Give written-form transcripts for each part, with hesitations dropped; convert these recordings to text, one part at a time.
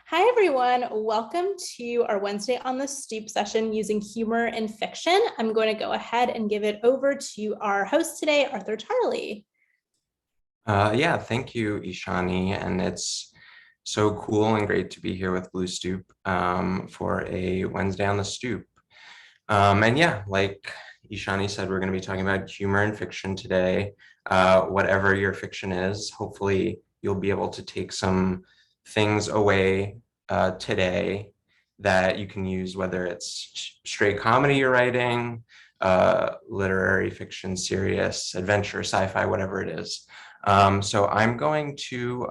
Hi, everyone. Welcome to our Wednesday on the Stoop session using humor in fiction. I'm going to go ahead and give it over to our host today, Arthur Tarley. Yeah, thank you, Ishani. And it's so cool and great to be here with Blue Stoop for a Wednesday on the Stoop. And yeah, like Ishani said, we're going to be talking about humor in fiction today. Whatever your fiction is, hopefully you'll be able to take some things away today that you can use, whether it's straight comedy you're writing, literary fiction, serious, adventure, sci-fi, whatever it is. So I'm going to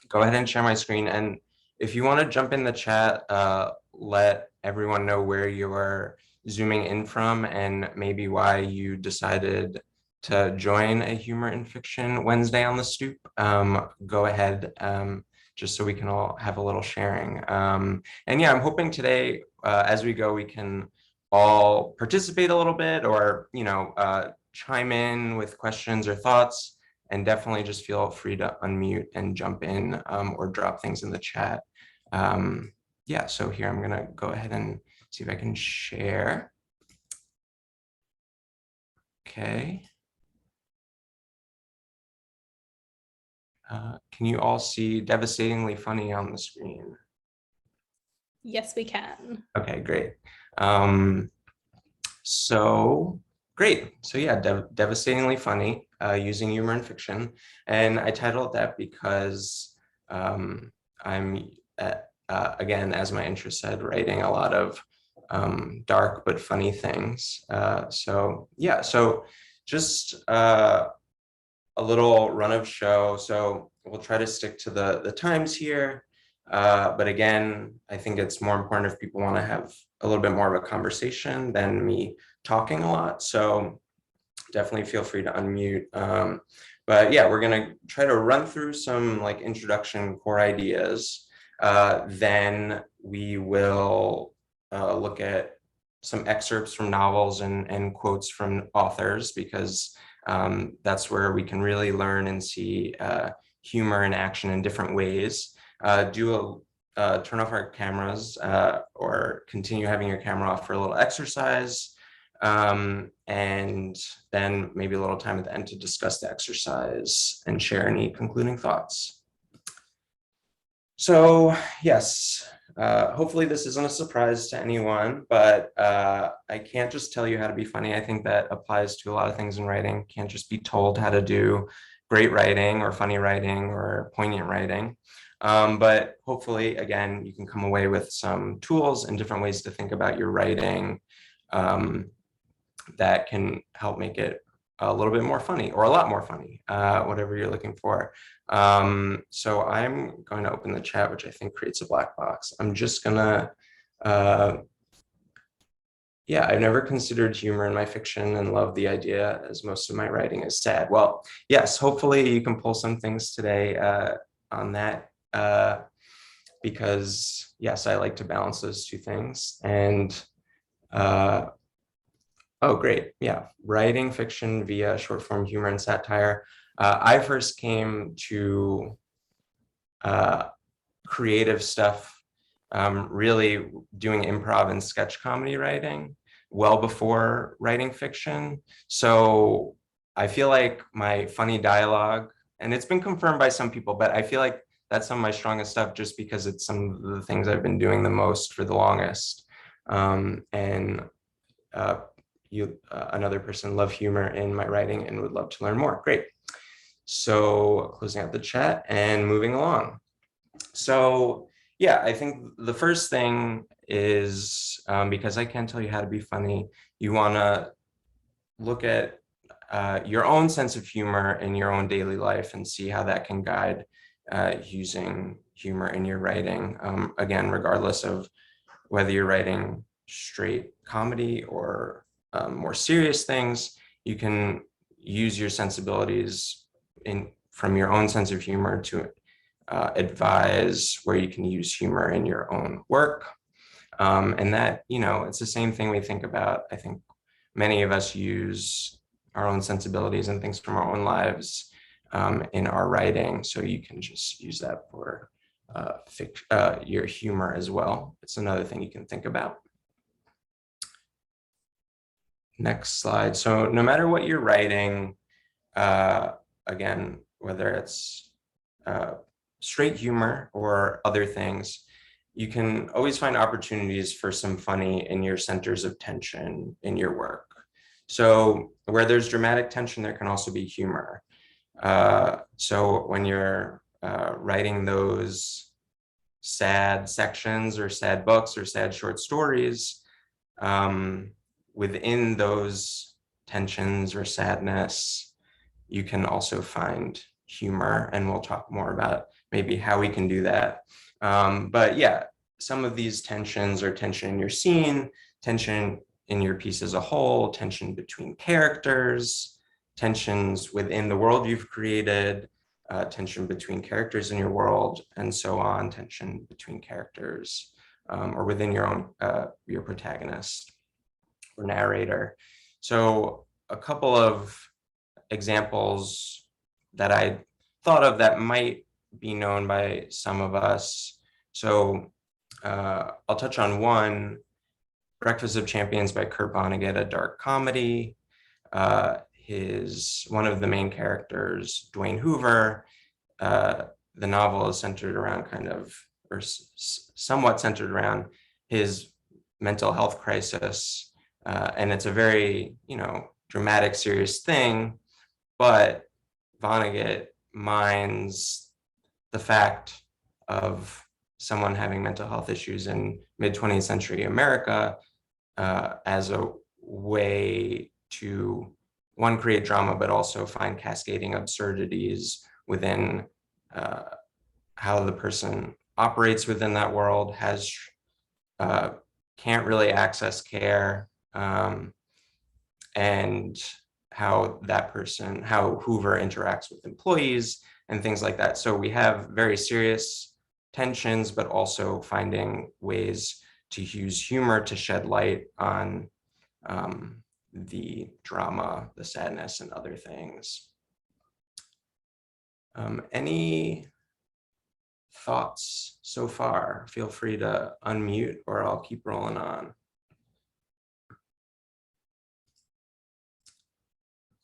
go ahead and share my screen. And if you want to jump in the chat, let everyone know where you're zooming in from and maybe why you decided to join a Humor in Fiction Wednesday on the Stoop. Go ahead, just so we can all have a little sharing. And yeah, I'm hoping today, as we go, we can all participate a little bit or, chime in with questions or thoughts, and definitely just feel free to unmute and jump in or drop things in the chat. Yeah, so here I'm gonna go ahead and see if I can share. Okay. Can you all see Devastatingly Funny on the screen? Yes, we can. Okay, great. So great. So yeah, Devastatingly Funny, using humor in fiction. And I titled that because I'm, again, as my intro said, writing a lot of dark but funny things. So yeah, so just a little run of show. So we'll try to stick to the times here. But again, I think it's more important if people want to have a little bit more of a conversation than me talking a lot. So definitely feel free to unmute. But yeah, we're going to try to run through some like introduction core ideas. Then we will look at some excerpts from novels and quotes from authors, because that's where we can really learn and see humor in action in different ways. Turn off our cameras or continue having your camera off for a little exercise. And then maybe a little time at the end to discuss the exercise and share any concluding thoughts. So yes, hopefully this isn't a surprise to anyone, but I can't just tell you how to be funny. I think that applies to a lot of things in writing. Can't just be told how to do great writing or funny writing or poignant writing. But hopefully, again, you can come away with some tools and different ways to think about your writing that can help make it a little bit more funny or a lot more funny, whatever you're looking for. So I'm going to open the chat, which I think creates a black box. I'm just gonna, yeah, I've never considered humor in my fiction and love the idea, as most of my writing is sad. Well, yes, hopefully you can pull some things today on that, because yes, I like to balance those two things. And oh, great. Yeah. Writing fiction via short form humor and satire. I first came to creative stuff, really doing improv and sketch comedy writing well before writing fiction. So I feel like my funny dialogue, and it's been confirmed by some people, but I feel like that's some of my strongest stuff just because it's some of the things I've been doing the most for the longest. And another person, love humor in my writing and would love to learn more. Great. So closing out the chat and moving along. So yeah, I think the first thing is, because I can't tell you how to be funny, you want to look at your own sense of humor in your own daily life and see how that can guide using humor in your writing. Again, regardless of whether you're writing straight comedy or more serious things, you can use your sensibilities from your own sense of humor to advise where you can use humor in your own work. And that, it's the same thing we think about. I think many of us use our own sensibilities and things from our own lives in our writing. So you can just use that for your humor as well. It's another thing you can think about. Next slide. So no matter what you're writing, again, whether it's straight humor or other things, you can always find opportunities for some funny in your centers of tension in your work. So where there's dramatic tension, there can also be humor. So when you're writing those sad sections or sad books or sad short stories, within those tensions or sadness, you can also find humor, and we'll talk more about maybe how we can do that. But yeah, some of these tensions are tension in your scene, tension in your piece as a whole, tension between characters, tensions within the world you've created, tension between characters in your world, and so on, tension between characters or within your own, your protagonist or narrator. So a couple of examples that I thought of that might be known by some of us. So I'll touch on one, Breakfast of Champions by Kurt Vonnegut, a dark comedy. One of the main characters, Dwayne Hoover, the novel is centered around or somewhat centered around his mental health crisis. And it's a very, dramatic, serious thing, but Vonnegut mines the fact of someone having mental health issues in mid-20th century America as a way to, one, create drama, but also find cascading absurdities within how the person operates within that world, can't really access care, and how Hoover interacts with employees and things like that. So we have very serious tensions, but also finding ways to use humor to shed light on the drama, the sadness, and other things. Any thoughts so far? Feel free to unmute or I'll keep rolling on.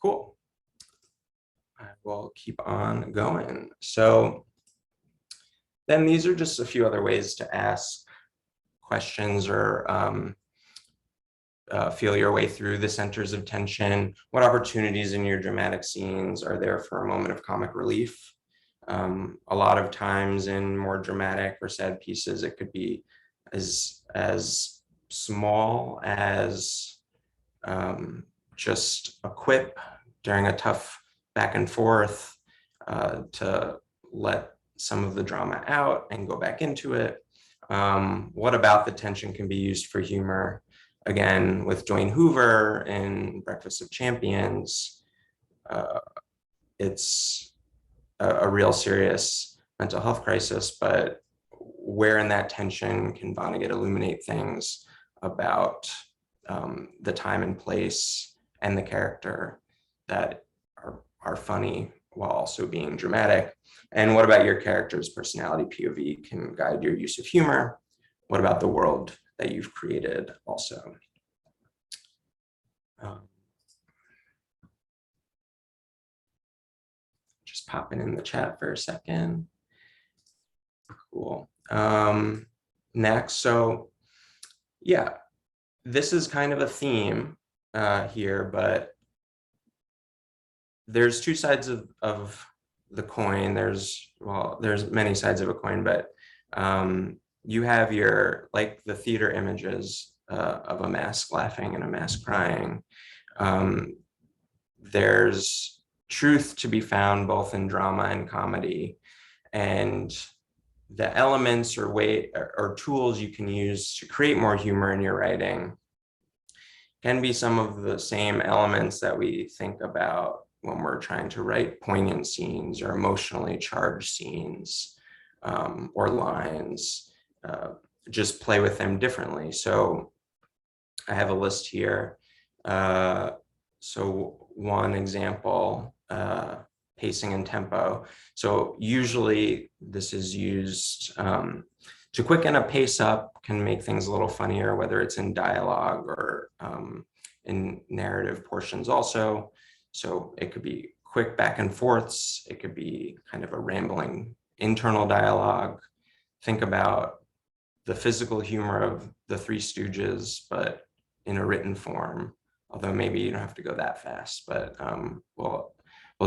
Cool. I will keep on going. So then these are just a few other ways to ask questions or feel your way through the centers of tension. What opportunities in your dramatic scenes are there for a moment of comic relief? A lot of times in more dramatic or sad pieces, it could be as small as just a quip during a tough back and forth to let some of the drama out and go back into it. What about the tension can be used for humor? Again, with Dwayne Hoover in Breakfast of Champions, it's a real serious mental health crisis, but where in that tension can Vonnegut illuminate things about the time and place and the character that are funny while also being dramatic? And what about your character's personality POV can guide your use of humor? What about the world that you've created also? Just popping in the chat for a second. Cool. Next, so yeah, this is kind of a theme here, but there's two sides of the coin. There's many sides of a coin, but you have like the theater images of a mask laughing and a mask crying. There's truth to be found both in drama and comedy, and the elements or tools you can use to create more humor in your writing can be some of the same elements that we think about when we're trying to write poignant scenes or emotionally charged scenes or lines. Just play with them differently. So I have a list here. So one example pacing and tempo. So usually this is used to quicken a pace up, can make things a little funnier, whether it's in dialogue or in narrative portions also. So it could be quick back and forths. It could be kind of a rambling internal dialogue. Think about the physical humor of the Three Stooges, but in a written form, although maybe you don't have to go that fast, but we'll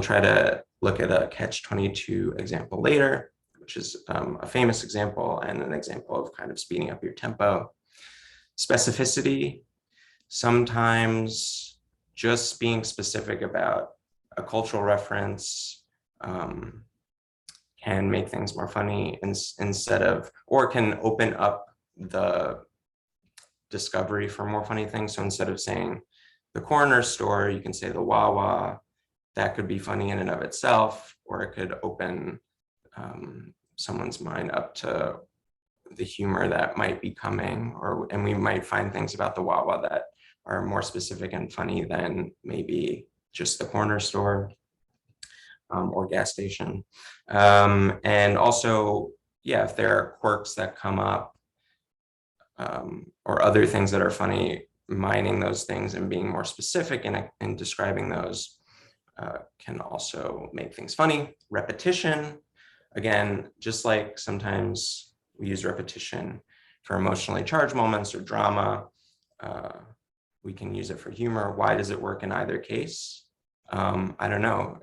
try to look at a catch-22 example later, which is a famous example and an example of kind of speeding up your tempo. Specificity, sometimes just being specific about a cultural reference can make things more funny instead of, or can open up the discovery for more funny things. So instead of saying the corner store, you can say the Wawa. That could be funny in and of itself, or it could open someone's mind up to the humor that might be coming, and we might find things about the Wawa that are more specific and funny than maybe just the corner store or gas station. And also, yeah, if there are quirks that come up or other things that are funny, mining those things and being more specific and describing those can also make things funny. Repetition, again, just like sometimes we use repetition for emotionally charged moments or drama, we can use it for humor. Why does it work in either case? I don't know.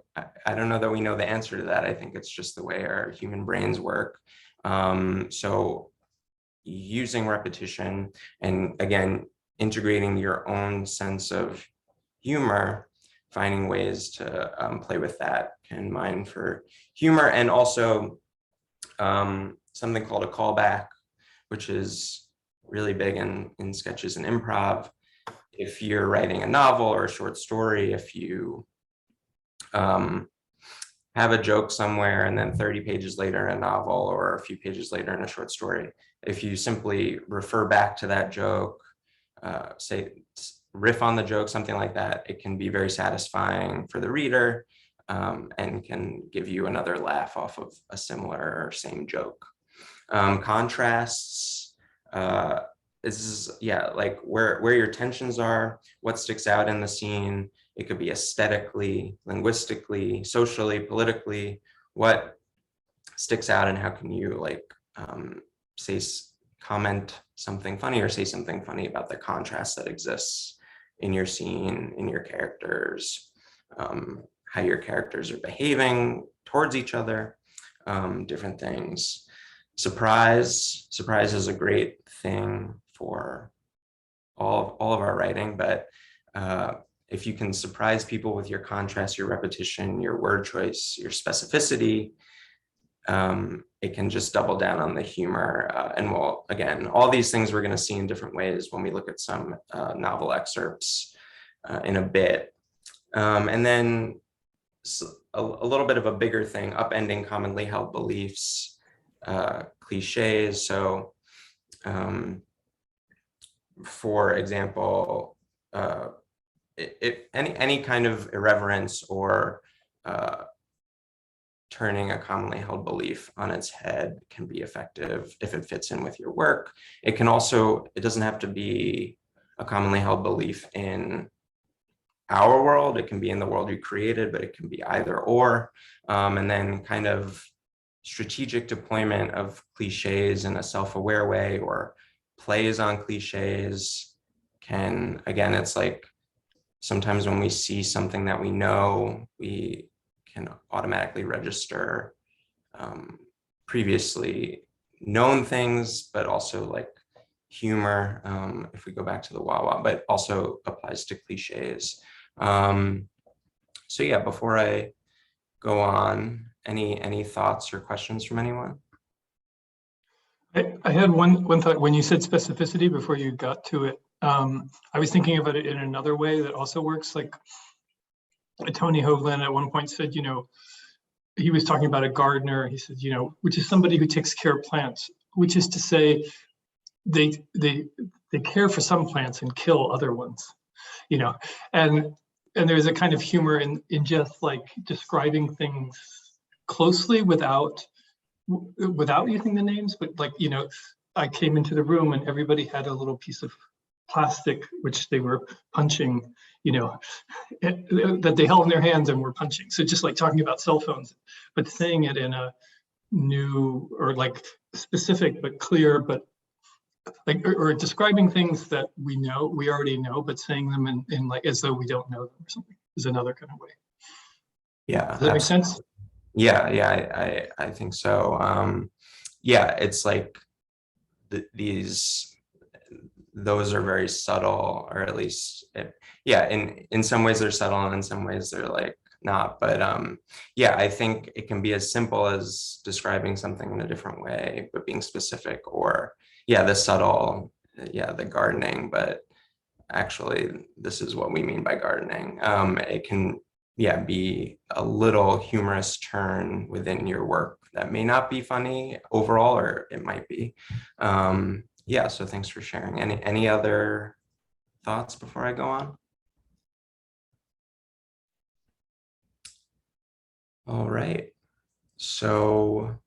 I don't know that we know the answer to that. I think it's just the way our human brains work. So using repetition and, again, integrating your own sense of humor, finding ways to play with that can mine for humor. And also something called a callback, which is really big in sketches and improv. If you're writing a novel or a short story, if you have a joke somewhere and then 30 pages later in a novel or a few pages later in a short story, if you simply refer back to that joke, say, riff on the joke, something like that, it can be very satisfying for the reader and can give you another laugh off of a similar or same joke. Contrasts, this is, yeah, like where your tensions are, what sticks out in the scene. It could be aesthetically, linguistically, socially, politically, what sticks out and how can you like comment something funny or say something funny about the contrast that exists in your scene, in your characters, how your characters are behaving towards each other, different things. Surprise is a great thing for all of our writing, but if you can surprise people with your contrast, your repetition, your word choice, your specificity, it can just double down on the humor. And we'll, again, all these things we're going to see in different ways when we look at some novel excerpts in a bit. And then a little bit of a bigger thing, upending commonly held beliefs, cliches. So for example, any kind of irreverence or turning a commonly held belief on its head can be effective if it fits in with your work. It can also, it doesn't have to be a commonly held belief in our world. It can be in the world you created, but it can be either or. And then kind of strategic deployment of cliches in a self-aware way or plays on cliches can, again, it's like sometimes when we see something that we know, we can automatically register previously known things, but also like humor, if we go back to the Wawa, but also applies to cliches. So yeah, before I go on, any thoughts or questions from anyone? I had one thought when you said specificity before you got to it. I was thinking about it in another way that also works. Like Tony Hoagland at one point said, he was talking about a gardener. He said, which is somebody who takes care of plants, which is to say they care for some plants and kill other ones, and and there's a kind of humor in just like describing things closely without using the names, but like, you know, I came into the room and everybody had a little piece of plastic which they were punching, you know, that they held in their hands and were punching. So just like talking about cell phones, but saying it in a new or like specific but clear, but like or describing things that we already know, but saying them in like as though we don't know them or something is another kind of way. Yeah, Does that make sense? Yeah, I think so. Yeah, it's like those are very subtle, or at least, yeah, in some ways they're subtle and in some ways they're like not. But yeah, I think it can be as simple as describing something in a different way, but being specific, or yeah, the subtle, yeah, the gardening, but actually this is what we mean by gardening. It can, yeah, be a little humorous turn within your work that may not be funny overall, or it might be. Yeah, so thanks for sharing. Any other thoughts before I go on? All right, so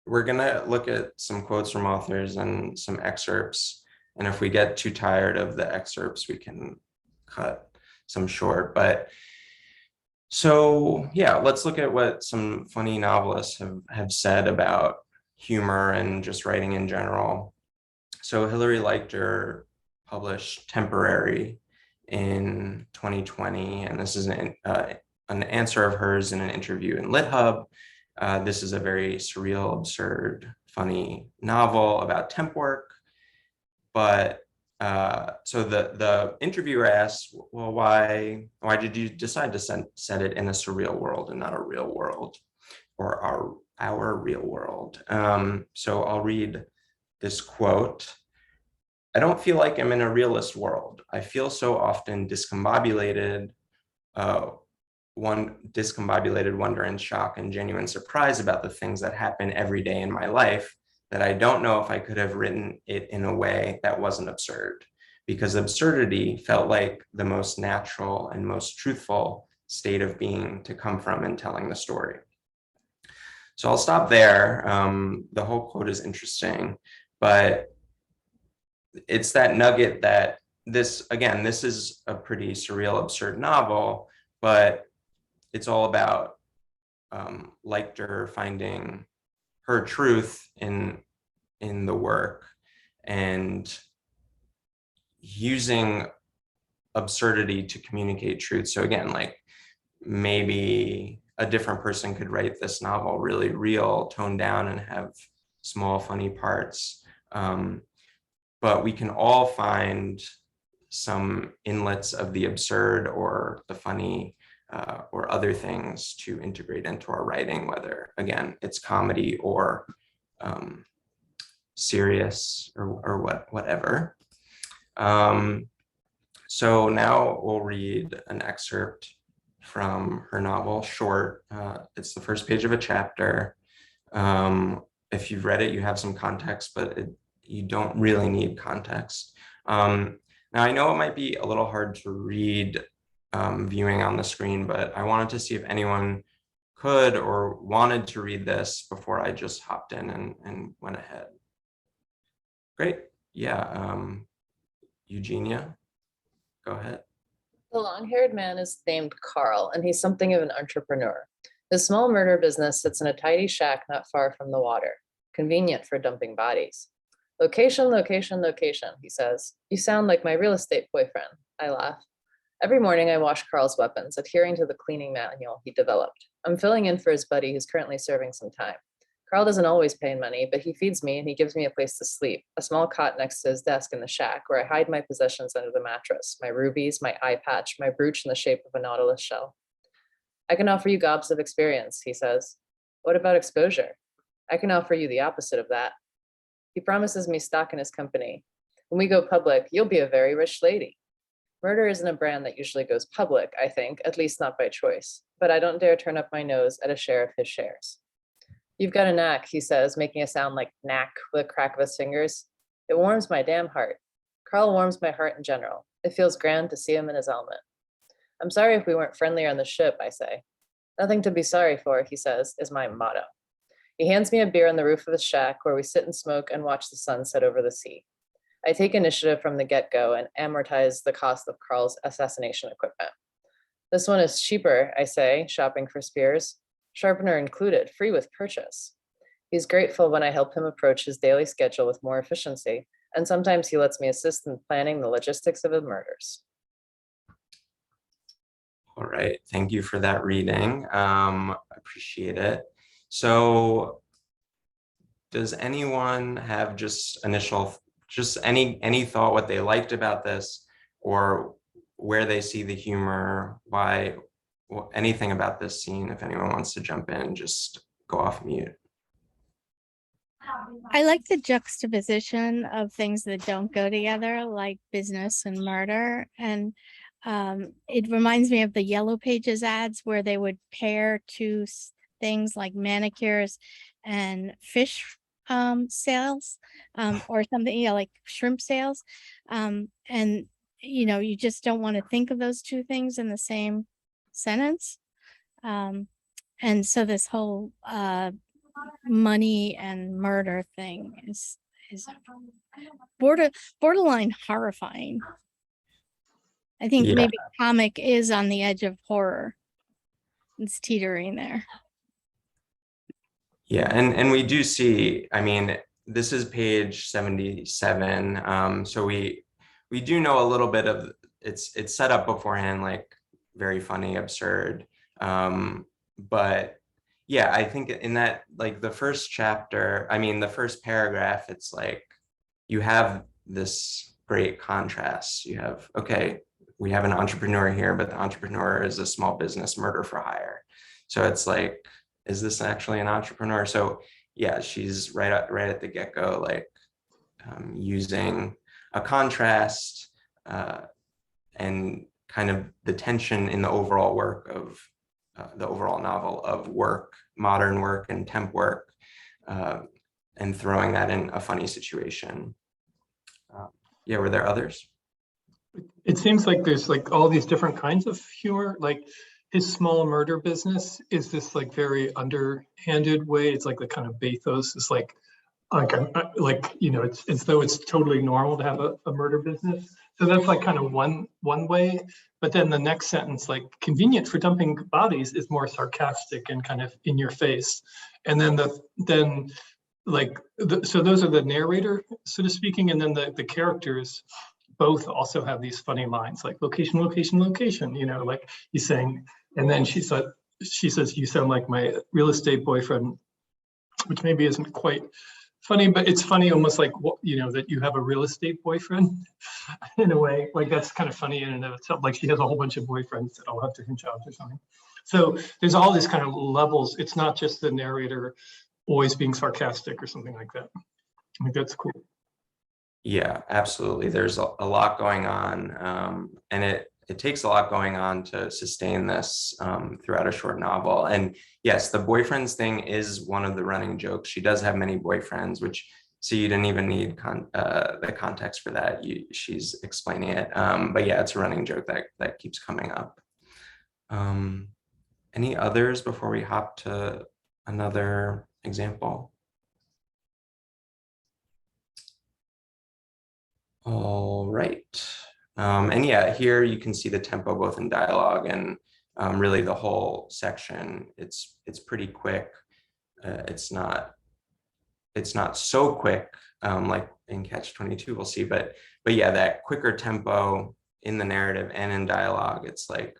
we're gonna look at some quotes from authors and some excerpts. And if we get too tired of the excerpts, we can cut some short. But so yeah, let's look at what some funny novelists have said about humor and just writing in general. So Hilary Leichter published Temporary in 2020, and this is an answer of hers in an interview in LitHub. This is a very surreal, absurd, funny novel about temp work. But so the interviewer asks, well, why did you decide to set it in a surreal world and not a real world, or our real world? So I'll read this quote. I don't feel like I'm in a realist world. I feel so often discombobulated wonder and shock and genuine surprise about the things that happen every day in my life that I don't know if I could have written it in a way that wasn't absurd, because absurdity felt like the most natural and most truthful state of being to come from in telling the story. So I'll stop there. The whole quote is interesting, but it's that nugget that this is a pretty surreal, absurd novel, but it's all about Leichter finding her truth in the work and using absurdity to communicate truth. So again, like maybe a different person could write this novel really real, toned down, and have small funny parts. But we can all find some inlets of the absurd or the funny or other things to integrate into our writing, whether, again, it's comedy or serious or whatever. So now we'll read an excerpt from her novel, Short. It's the first page of a chapter. If you've read it, you have some context, but you don't really need context. Now, I know it might be a little hard to read viewing on the screen, but I wanted to see if anyone could or wanted to read this before I just hopped in and went ahead. Great. Yeah. Eugenia, go ahead. The long-haired man is named Carl, and he's something of an entrepreneur. His small murder business sits in a tidy shack not far from the water, convenient for dumping bodies. Location, location, location, he says. You sound like my real estate boyfriend, I laugh. Every morning I wash Carl's weapons, adhering to the cleaning manual he developed. I'm filling in for his buddy who's currently serving some time. Carl doesn't always pay money, but he feeds me and he gives me a place to sleep, a small cot next to his desk in the shack where I hide my possessions under the mattress, my rubies, my eye patch, my brooch in the shape of a nautilus shell. I can offer you gobs of experience, he says. What about exposure? I can offer you the opposite of that. He promises me stock in his company. When we go public, you'll be a very rich lady. Murder isn't a brand that usually goes public, I think, at least not by choice, but I don't dare turn up my nose at a share of his shares. You've got a knack, he says, making a sound like knack with a crack of his fingers. It warms my damn heart. Carl warms my heart in general. It feels grand to see him in his element. I'm sorry if we weren't friendlier on the ship, I say. Nothing to be sorry for, he says, is my motto. He hands me a beer on the roof of his shack where we sit and smoke and watch the sun set over the sea. I take initiative from the get-go and amortize the cost of Carl's assassination equipment. This one is cheaper, I say, shopping for spears. Sharpener included, free with purchase. He's grateful when I help him approach his daily schedule with more efficiency, and sometimes he lets me assist in planning the logistics of his murders. All right, thank you for that reading. I appreciate it. So does anyone have just any thought what they liked about this, or where they see the humor, why, anything about this scene? If anyone wants to jump in, just go off mute. I like the juxtaposition of things that don't go together, like business and murder. And it reminds me of the Yellow Pages ads where they would pair two things like manicures and fish sales, or something, like shrimp sales. And, you just don't want to think of those two things in the same sentence. And so this whole money and murder thing is borderline horrifying. I think maybe comic is on the edge of horror. It's teetering there. Yeah, and we do see, I mean, this is page 77. So we do know a little bit of it's set up beforehand, like very funny, absurd. But yeah, I think in that, like the first chapter, I mean, the first paragraph, it's like you have this great contrast. You have, okay, we have an entrepreneur here, but the entrepreneur is a small business murder for hire. So it's like, is this actually an entrepreneur? So yeah, she's right at the get-go, like using a contrast and kind of the tension in the overall work of the overall novel of work, modern work and temp work, and throwing that in a funny situation. Yeah, were there others? It seems like there's like all these different kinds of humor. Like his small murder business is this like very underhanded way. It's like the kind of bathos. It's like it's as though it's totally normal to have a murder business. So that's like kind of one way. But then the next sentence, like convenient for dumping bodies, is more sarcastic and kind of in your face. And then so those are the narrator, so to speaking, and then the characters both also have these funny lines like location, location, location, like he's saying, and then she says, you sound like my real estate boyfriend, which maybe isn't quite funny, but it's funny almost like, that you have a real estate boyfriend in a way, like that's kind of funny in and of itself. Like she has a whole bunch of boyfriends that all have different jobs or something. So there's all these kind of levels. It's not just the narrator always being sarcastic or something like that. I think that's cool. Yeah, absolutely. There's a lot going on, and it takes a lot going on to sustain this throughout a short novel. And yes, the boyfriends thing is one of the running jokes. She does have many boyfriends, which, so you didn't even need the context for that. She's explaining it. But yeah, it's a running joke that keeps coming up. Any others before we hop to another example? All right. And yeah, here you can see the tempo both in dialogue and really the whole section. It's pretty quick. It's not so quick like in Catch-22 we'll see, but yeah, that quicker tempo in the narrative and in dialogue, it's like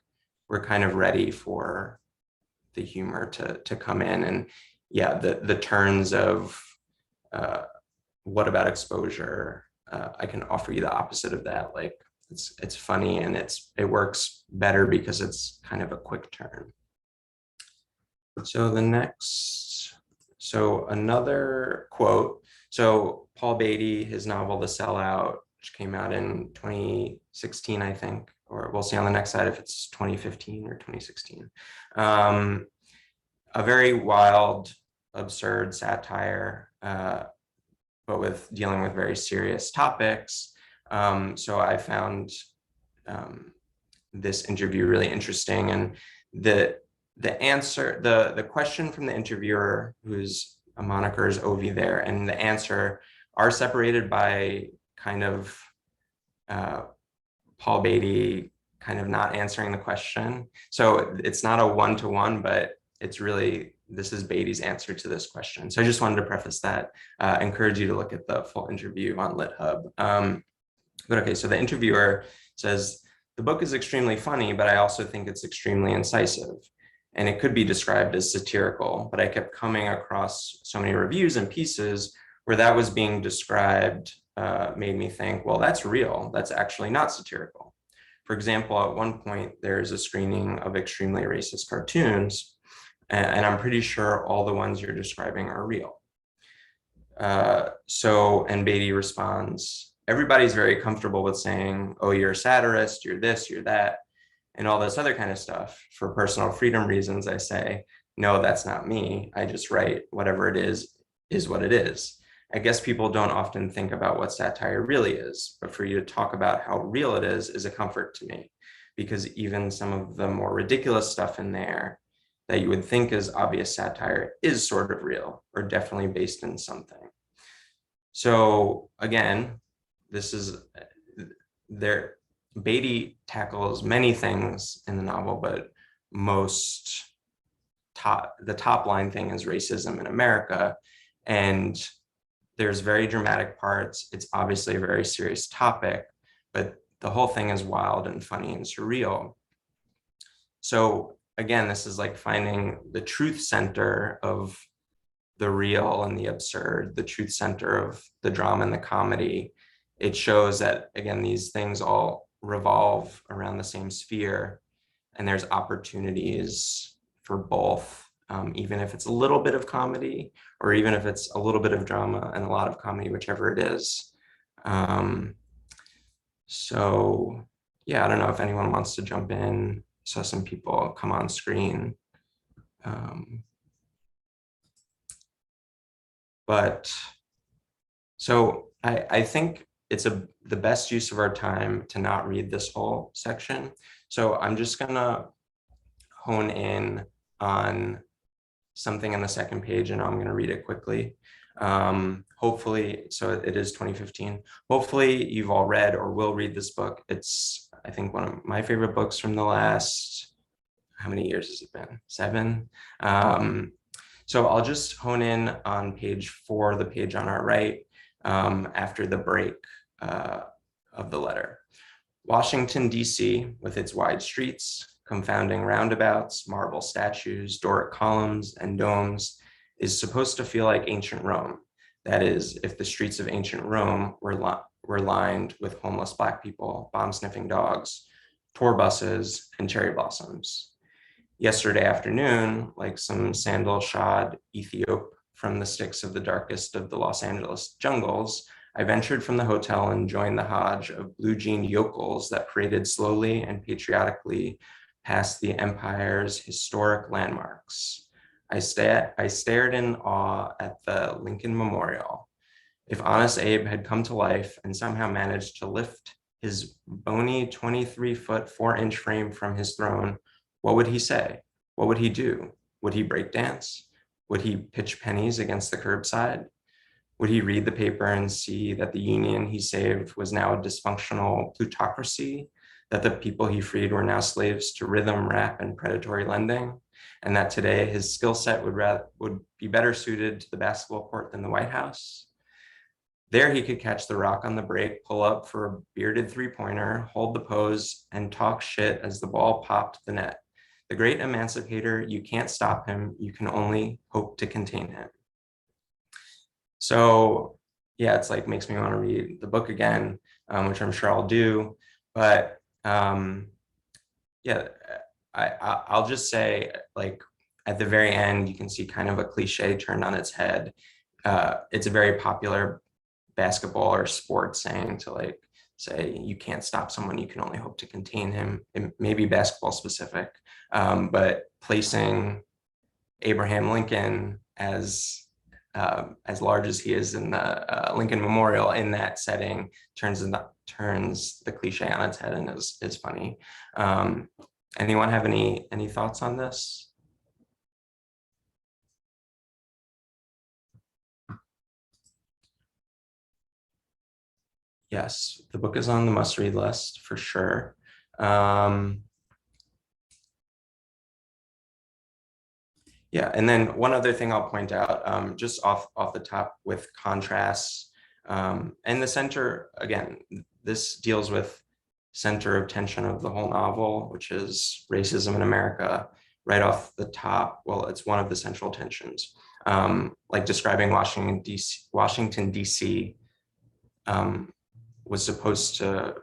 we're kind of ready for the humor to come in. And yeah, the turns of what about exposure? I can offer you the opposite of that. Like it's funny and it works better because it's kind of a quick turn. So another quote. So Paul Beatty, his novel The Sellout, which came out in 2016, I think, or we'll see on the next slide if it's 2015 or 2016. A very wild, absurd satire, but with dealing with very serious topics. So I found this interview really interesting, and the question from the interviewer, whose a moniker is Ovi there, and the answer are separated by kind of Paul Beatty kind of not answering the question. So it's not a one-to-one, but it's really, this is Beatty's answer to this question. So I just wanted to preface that, encourage you to look at the full interview on LitHub. But okay, so the interviewer says, the book is extremely funny, but I also think it's extremely incisive. And it could be described as satirical, but I kept coming across so many reviews and pieces where that was being described, made me think, well, that's real. That's actually not satirical. For example, at one point, there's a screening of extremely racist cartoons, and I'm pretty sure all the ones you're describing are real. And Beatty responds, everybody's very comfortable with saying, oh, you're a satirist, you're this, you're that, and all this other kind of stuff. For personal freedom reasons, I say, no, that's not me. I just write whatever it is what it is. I guess people don't often think about what satire really is, but for you to talk about how real it is a comfort to me, because even some of the more ridiculous stuff in there that you would think is obvious satire is sort of real, or definitely based in something. So again, this is there. Beatty tackles many things in the novel, but the top line thing is racism in America. And there's very dramatic parts. It's obviously a very serious topic, but the whole thing is wild and funny and surreal. So again, this is like finding the truth center of the real and the absurd, the truth center of the drama and the comedy. It shows that, again, these things all revolve around the same sphere, and there's opportunities for both, even if it's a little bit of comedy, or even if it's a little bit of drama and a lot of comedy, whichever it is. So yeah, I don't know if anyone wants to jump in. Saw some people come on screen. But so I think it's the best use of our time to not read this whole section. So I'm just gonna hone in on something in the second page, and I'm gonna read it quickly. Hopefully, so it is 2015. Hopefully you've all read or will read this book. It's, I think, one of my favorite books from the last, how many years has it been? 7. So I'll just hone in on page 4, the page on our right, after the break of the letter. Washington, D.C., with its wide streets, confounding roundabouts, marble statues, Doric columns, and domes, is supposed to feel like ancient Rome. That is, if the streets of ancient Rome were lined with homeless Black people, bomb-sniffing dogs, tour buses, and cherry blossoms. Yesterday afternoon, like some sandal-shod Ethiop from the sticks of the darkest of the Los Angeles jungles, I ventured from the hotel and joined the hodge of blue-jeaned yokels that paraded slowly and patriotically past the empire's historic landmarks. I stared in awe at the Lincoln Memorial. If Honest Abe had come to life and somehow managed to lift his bony 23-foot 4-inch frame from his throne, what would he say? What would he do? Would he break dance? Would he pitch pennies against the curbside? Would he read the paper and see that the union he saved was now a dysfunctional plutocracy, that the people he freed were now slaves to rhythm, rap, and predatory lending, and that today his skill set would be better suited to the basketball court than the White House? There he could catch the rock on the break, pull up for a bearded three-pointer, hold the pose, and talk shit as the ball popped the net. The great emancipator, you can't stop him, you can only hope to contain him. So yeah, it's like makes me want to read the book again, which I'm sure I'll do. But yeah, I'll just say, like, at the very end, you can see kind of a cliche turned on its head. It's a very popular basketball or sports saying to, like, say you can't stop someone, you can only hope to contain him. It may be basketball specific, but placing Abraham Lincoln as as large as he is in the Lincoln Memorial in that setting turns the cliche on its head and is funny. Anyone have any thoughts on this? Yes, the book is on the must-read list for sure. Yeah, and then one other thing I'll point out, just off the top with contrasts, and the center, again, this deals with center of tension of the whole novel, which is racism in America, right off the top. Well, it's one of the central tensions, like describing Washington, D.C. Was supposed to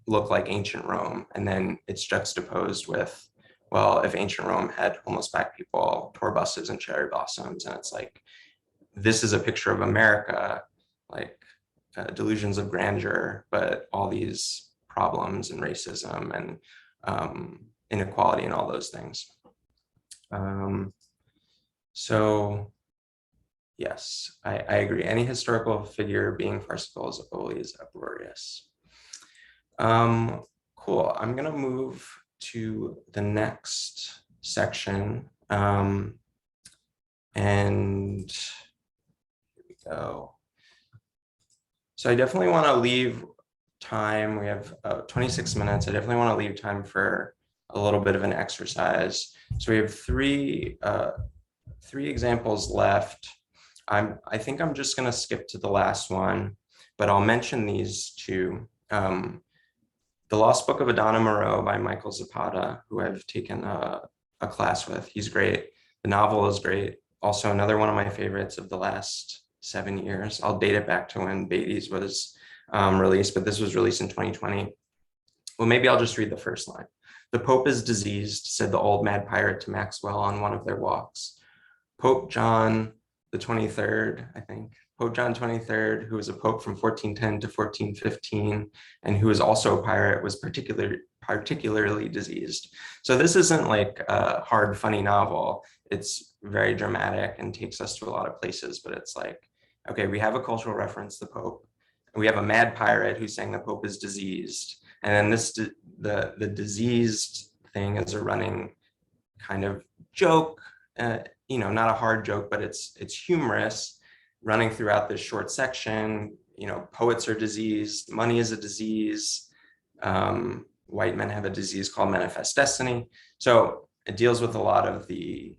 look like ancient Rome, and then it's juxtaposed with, well, if ancient Rome had homeless Black people, tour buses, and cherry blossoms, and it's like, this is a picture of America, like delusions of grandeur, but all these problems and racism and inequality and all those things. So yes, I agree. Any historical figure being farcical is always uproarious. Cool. I'm gonna move to the next section. And here we go. So I definitely want to leave time. We have 26 minutes. I definitely want to leave time for a little bit of an exercise. So we have three examples left. I think I'm just going to skip to the last one, but I'll mention these two. The Lost Book of Adana Moreau by Michael Zapata, who I've taken a class with. He's great. The novel is great. Also, another one of my favorites of the last 7 years. I'll date it back to when Beatties was released, but this was released in 2020. Well, maybe I'll just read the first line. "The Pope is diseased," said the old mad pirate to Maxwell on one of their walks. Pope John the 23rd, I think, Pope John 23rd, who was a pope from 1410 to 1415, and who was also a pirate, was particularly diseased. So this isn't like a hard, funny novel. It's very dramatic and takes us to a lot of places, but it's like, okay, we have a cultural reference, the Pope, and we have a mad pirate who's saying the Pope is diseased. And then the diseased thing is a running kind of joke, not a hard joke, but it's humorous, running throughout this short section. Poets are diseased, money is a disease, white men have a disease called manifest destiny. So it deals with a lot of the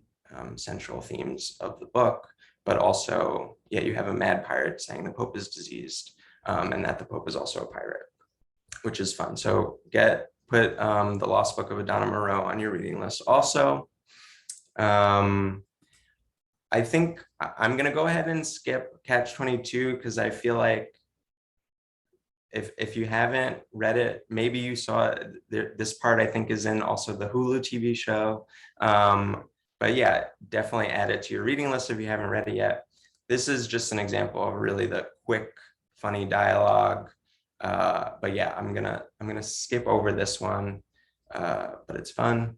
central themes of the book, but also, yeah, you have a mad pirate saying the Pope is diseased, and that the Pope is also a pirate, which is fun. So put The Lost Book of Adana Moreau on your reading list. Also, I think I'm going to go ahead and skip Catch-22 because I feel like if you haven't read it, maybe you saw it. This part I think is in also the Hulu TV show. But yeah, definitely add it to your reading list if you haven't read it yet. This is just an example of really the quick, funny dialogue. But yeah, I'm gonna skip over this one, but it's fun.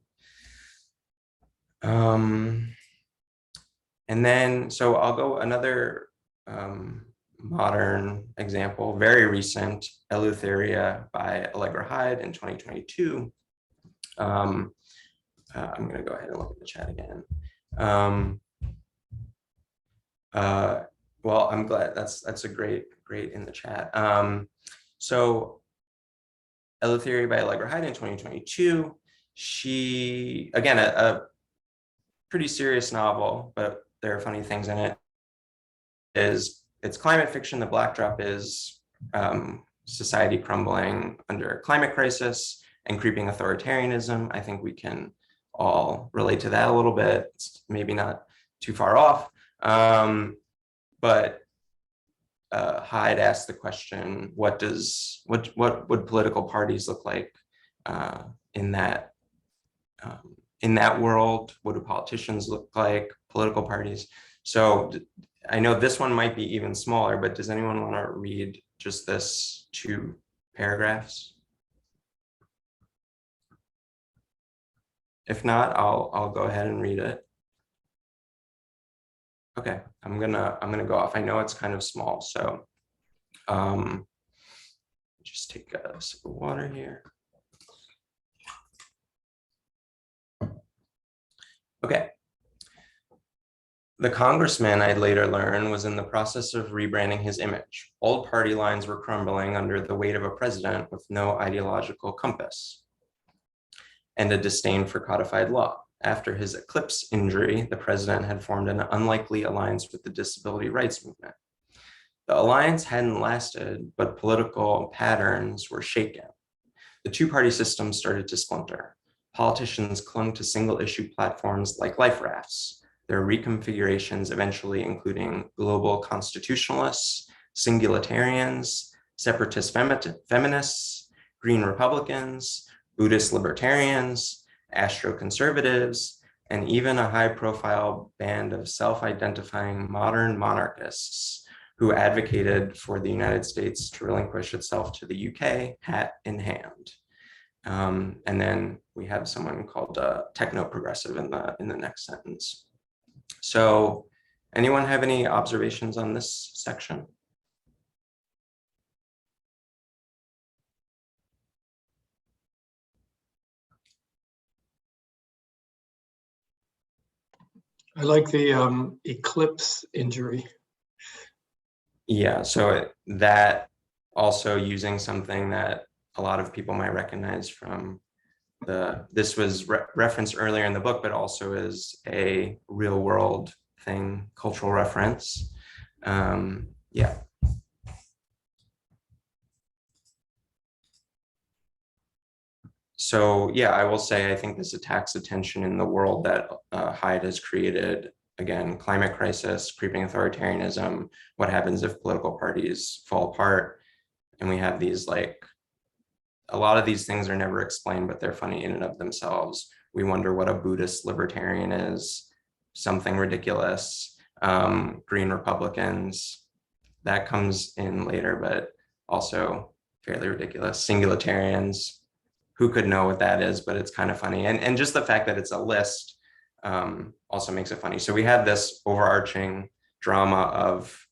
And then, so I'll go another modern example, very recent, Eleutheria by Allegra Hyde in 2022. I'm gonna go ahead and look at the chat again. Well, I'm glad that's a great in the chat. So Eleutheria by Allegra Hyde in 2022. She, again, a pretty serious novel, but there are funny things in it. It's climate fiction. The backdrop is society crumbling under a climate crisis and creeping authoritarianism. I think we can all relate to that a little bit. It's maybe not too far off. But Hyde asked the question, what would political parties look like in that world? What do politicians look like, political parties? So I know this one might be even smaller, but does anyone want to read just this 2 paragraphs? If not, I'll go ahead and read it. Okay, I'm gonna go off. I know it's kind of small, so just take a sip of water here. Okay. The congressman, I'd later learn, was in the process of rebranding his image. Old party lines were crumbling under the weight of a president with no ideological compass and a disdain for codified law. After his eclipse injury, the president had formed an unlikely alliance with the disability rights movement. The alliance hadn't lasted, but political patterns were shaken. The two-party system started to splinter. Politicians clung to single-issue platforms like life rafts, their reconfigurations eventually including global constitutionalists, singularitarians, separatist feminists, Green Republicans, Buddhist libertarians, astroconservatives, and even a high-profile band of self-identifying modern monarchists who advocated for the United States to relinquish itself to the UK, hat in hand. And then we have someone called techno-progressive in the next sentence. So anyone have any observations on this section? I like the eclipse injury. Yeah, so that also using something that a lot of people might recognize from this was referenced earlier in the book, but also is a real world thing, cultural reference. Yeah. So yeah, I will say, I think this attacks attention in the world that Hyde has created. Again, climate crisis, creeping authoritarianism, what happens if political parties fall apart? And we have these, like, a lot of these things are never explained, but they're funny in and of themselves. We wonder what a Buddhist libertarian is, something ridiculous. Green Republicans, that comes in later, but also fairly ridiculous. Singularitarians, who could know what that is, but it's kind of funny. And just the fact that it's a list also makes it funny. So we have this overarching drama of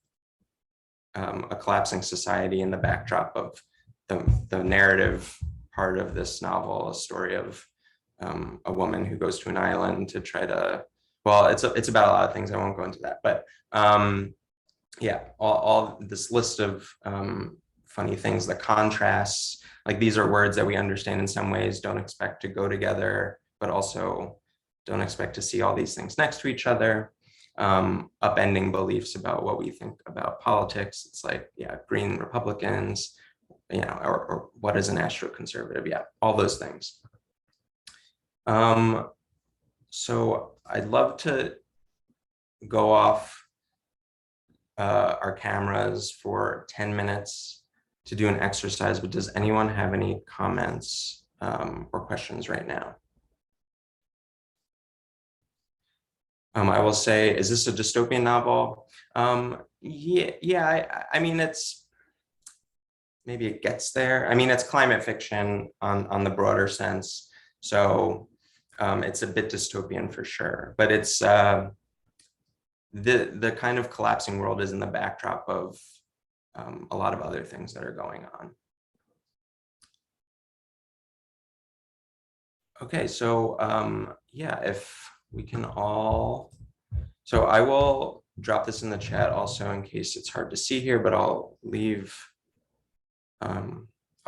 a collapsing society in the backdrop of the narrative part of this novel, a story of a woman who goes to an island to try to, well, it's about a lot of things. I won't go into that, but yeah, all this list of funny things, the contrasts, like these are words that we understand in some ways, don't expect to go together, but also don't expect to see all these things next to each other. Upending beliefs about what we think about politics. It's like, yeah, Green Republicans, you know, or what is an astroconservative? Yeah, all those things. So I'd love to go off our cameras for 10 minutes to do an exercise, but does anyone have any comments or questions right now? I will say, is this a dystopian novel? Yeah. I mean, it's, maybe it gets there. I mean, it's climate fiction on the broader sense. So it's a bit dystopian for sure, but it's the kind of collapsing world is in the backdrop of a lot of other things that are going on. Okay, so yeah, if we can all, so I will drop this in the chat also in case it's hard to see here, but I'll leave, I'll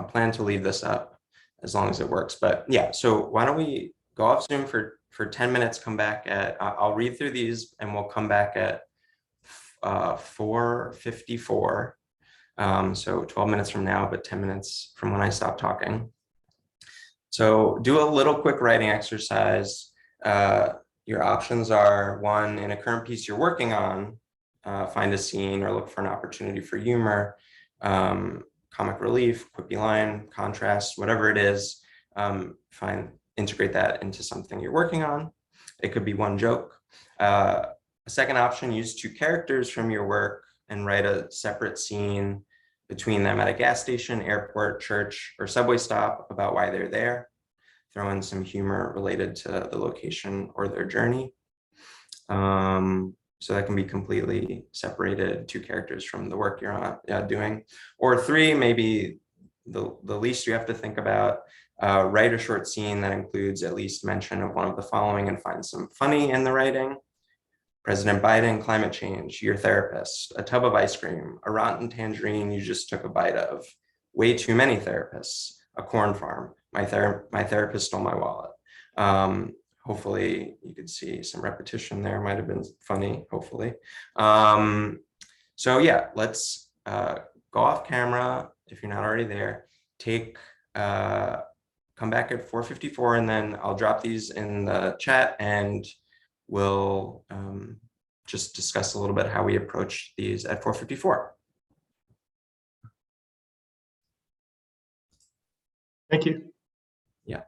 plan to leave this up as long as it works. But yeah, so why don't we go off Zoom for 10 minutes, come back at, I'll read through these and we'll come back at 4:54. So 12 minutes from now, but 10 minutes from when I stop talking. So do a little quick writing exercise. Your options are: one, in a current piece you're working on, find a scene or look for an opportunity for humor, comic relief, quippy line, contrast, whatever it is, integrate that into something you're working on. It could be one joke. A second option, use two characters from your work and write a separate scene between them at a gas station, airport, church, or subway stop about why they're there. Throw in some humor related to the location or their journey. So that can be completely separated, 2 characters from the work you're on, doing. Or 3, maybe the least you have to think about, write a short scene that includes at least mention of one of the following and find some funny in the writing. President Biden, climate change, your therapist, a tub of ice cream, a rotten tangerine you just took a bite of, way too many therapists, a corn farm, my therapist stole my wallet. Hopefully you could see some repetition there, might have been funny, hopefully. So yeah, let's go off camera if you're not already there, come back at 4:54, and then I'll drop these in the chat and we'll just discuss a little bit how we approach these at 4:54. Thank you. Yeah.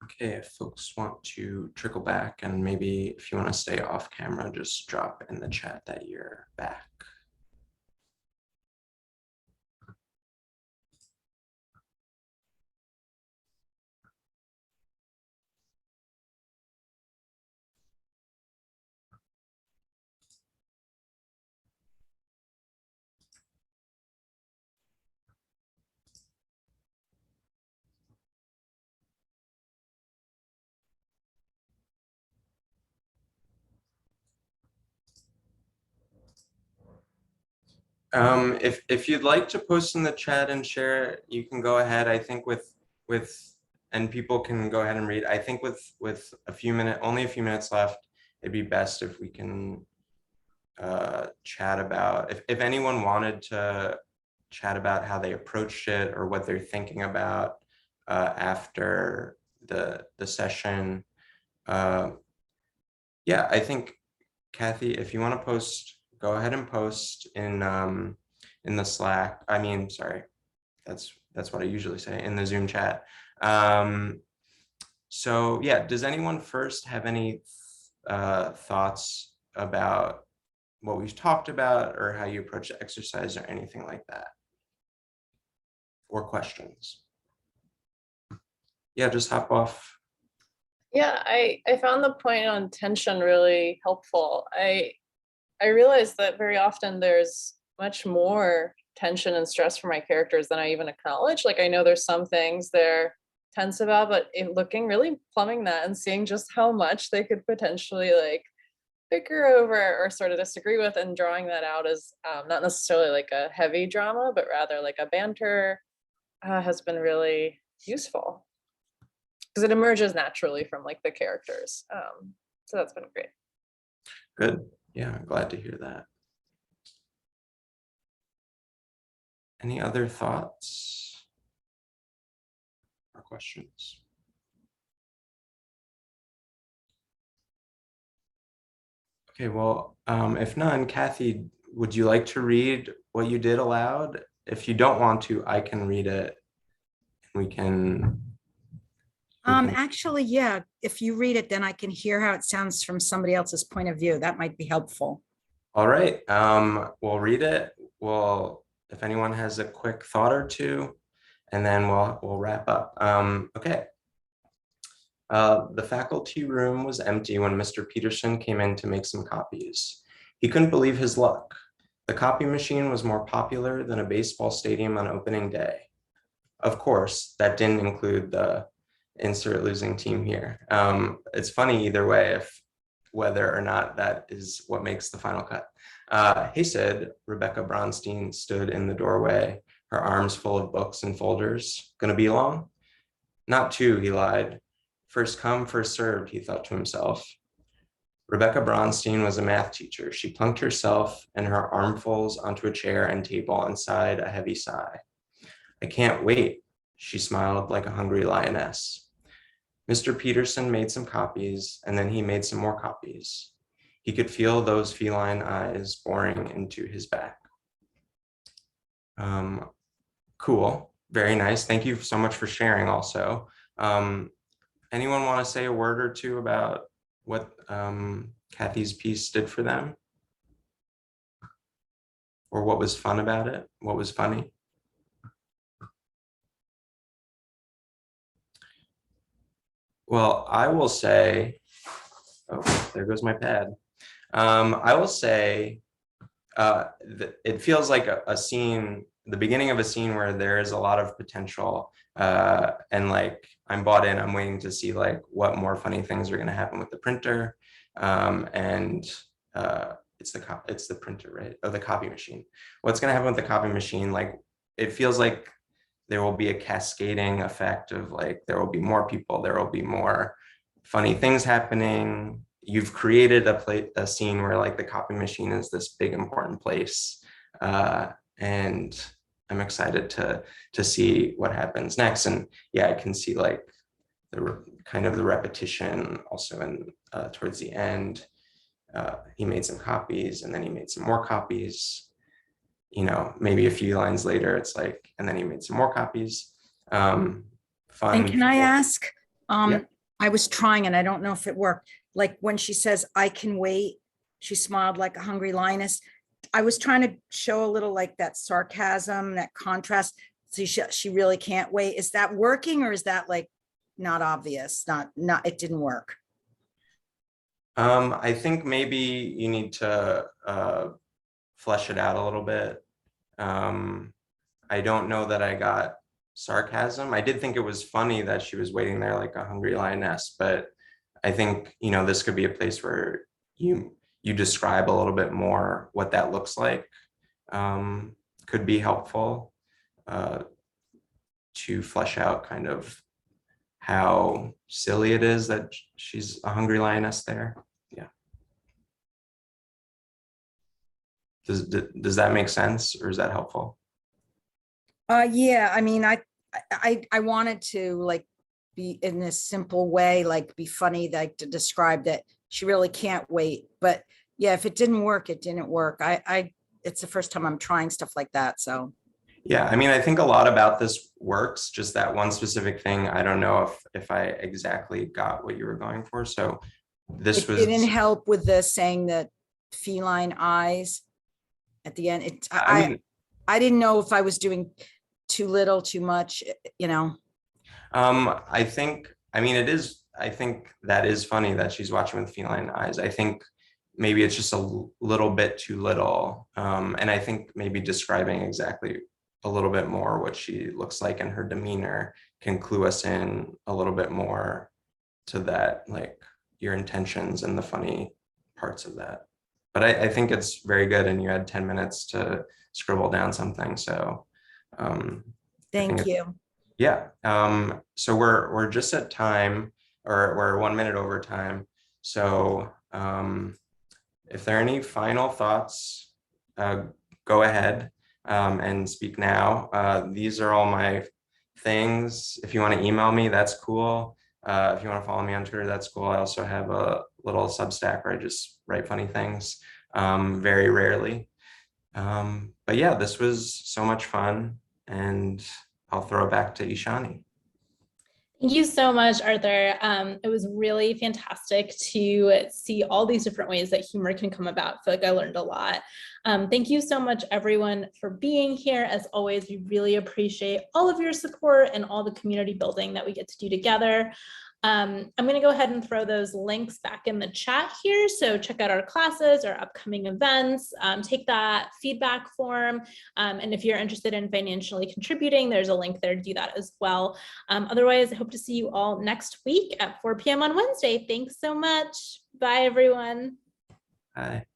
Okay, if folks want to trickle back, and maybe if you want to stay off camera, just drop in the chat that you're back. If you'd like to post in the chat and share, you can go ahead. I think and people can go ahead and read. I think with only a few minutes left, it'd be best if we can chat about, if anyone wanted to chat about how they approached it or what they're thinking about after the session. Yeah, I think, Kathy, if you want to post, go ahead and post in the Slack. I mean, sorry, that's what I usually say, in the Zoom chat. So yeah, does anyone first have any thoughts about what we've talked about, or how you approach the exercise, or anything like that? Or questions? Yeah, just hop off. Yeah, I found the point on tension really helpful. I realized that very often there's much more tension and stress for my characters than I even acknowledge. Like, I know there's some things they're tense about, but really plumbing that and seeing just how much they could potentially like bicker over or sort of disagree with, and drawing that out as not necessarily like a heavy drama, but rather like a banter, has been really useful because it emerges naturally from like the characters. So that's been great. Good. Yeah, I'm glad to hear that. Any other thoughts or questions? Okay, well, if none, Kathy, would you like to read what you did aloud? If you don't want to, I can read it. We can. Actually, yeah, if you read it, then I can hear how it sounds from somebody else's point of view. That might be helpful. All right, we'll read it. If anyone has a quick thought or two, and then we'll wrap up. Okay. The faculty room was empty when Mr. Peterson came in to make some copies. He couldn't believe his luck. The copy machine was more popular than a baseball stadium on opening day. Of course, that didn't include the insert losing team here. It's funny either way, whether or not that is what makes the final cut. Hey, said Rebecca Bronstein stood in the doorway, her arms full of books and folders. Gonna be long? Not two, he lied. First come, first served, he thought to himself. Rebecca Bronstein was a math teacher. She plunked herself and her armfuls onto a chair and table and sighed a heavy sigh. I can't wait, she smiled like a hungry lioness. Mr. Peterson made some copies, and then he made some more copies. He could feel those feline eyes boring into his back. Cool, very nice. Thank you so much for sharing also. Anyone want to say a word or two about what Kathy's piece did for them? Or what was fun about it? What was funny? Well, I will say, oh, there goes my pad. I will say it feels like a scene, the beginning of a scene where there is a lot of potential, and like I'm bought in. I'm waiting to see like what more funny things are going to happen with the printer, and it's the printer, right? Oh, the copy machine. What's going to happen with the copy machine? Like it feels like there will be a cascading effect of like there will be more people, there will be more funny things happening. You've created a scene where like the copy machine is this big important place, and I'm excited to see what happens next. And yeah, I can see like the kind of the repetition also in towards the end. He made some copies, and then he made some more copies. You know, maybe a few lines later, it's like, and then he made some more copies. Fun. And can I ask, Yeah. I was trying and I don't know if it worked. Like when she says, I can wait, she smiled like a hungry lioness. I was trying to show a little like that sarcasm, that contrast. So she really can't wait. Is that working or is that like not obvious? It didn't work. I think maybe you need to flesh it out a little bit. I don't know that I got sarcasm. I did think it was funny that she was waiting there like a hungry lioness, but I think, you know, this could be a place where you describe a little bit more what that looks like. Could be helpful to flesh out kind of how silly it is that she's a hungry lioness there. Yeah. Does that make sense, or is that helpful? Yeah, I mean, I wanted to like be in this simple way, like be funny, like to describe that she really can't wait. But yeah, if it didn't work, it didn't work. It's the first time I'm trying stuff like that. So Yeah, I mean, I think a lot about this works, just that one specific thing. I don't know if I exactly got what you were going for. So this it was, didn't help with the saying that feline eyes at the end. I mean, I didn't know if I was doing too little, too much, you know. I think that is funny that she's watching with feline eyes. I think maybe it's just a little bit too little. And I think maybe describing exactly a little bit more what she looks like and her demeanor can clue us in a little bit more to that, like your intentions and the funny parts of that. But I think it's very good, and you had 10 minutes to scribble down something. So Thank you. yeah. So we're just at time, or we're 1 minute over time. So if there are any final thoughts, go ahead and speak now. These are all my things. If you want to email me, that's cool. If you want to follow me on Twitter, that's cool. I also have a little Substack where I just write funny things, very rarely. But yeah, this was so much fun, and I'll throw it back to Ishani. Thank you so much, Arthur. It was really fantastic to see all these different ways that humor can come about. I feel like I learned a lot. Thank you so much, everyone, for being here. As always, we really appreciate all of your support and all the community building that we get to do together. I'm going to go ahead and throw those links back in the chat here. So check out our classes, our upcoming events, take that feedback form. And if you're interested in financially contributing, there's a link there to do that as well. Otherwise, I hope to see you all next week at 4 p.m. on Wednesday. Thanks so much. Bye, everyone. Bye.